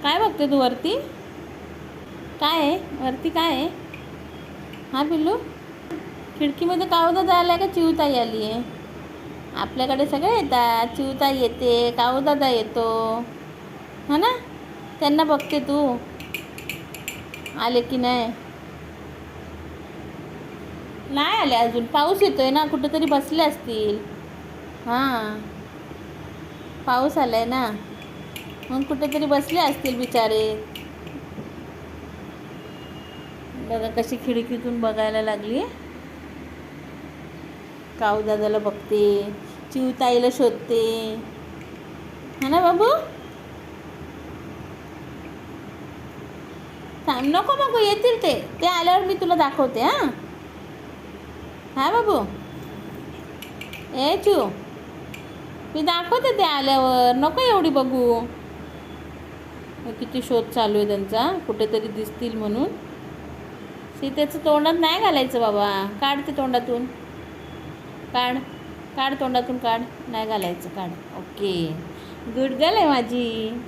काय बघते तू वरती? काय आहे वरती, काय आहे? हां पिल्लू, खिडकीमध्ये कावदादा आला आहे का चिवताई आली आहे? आपल्याकडे सगळे येतात, चिवताई येते, कावदादा येतो, हो ना? त्यांना बघते तू आले की नाही. नाही आले अजून, पाऊस येतोय ना, कुठेतरी बसले असतील. हां, पाऊस आलाय ना, मग कुठेतरी बसले असतील बिचारे. बघा कशी खिडकीतून बघायला लागली. कावदादाला बघते, चिवताईला शोधते, है ना बाबू? थांब, नको नको, येतील ते आल्यावर मी तुला दाखवते. हां हां बाबू, ए चू, मी दाखवते ते आल्यावर, नको एवढी बघू. किती शोध चालू आहे त्यांचा, कुठेतरी दिसतील म्हणून. सीतेचं तोंडात नाही घालायचं बाबा, काढ ते तोंडातून, काढ काढ तोंडातून, काढ, नाही घालायचं, काढ. ओके, गुड गर्ल आहे माझी.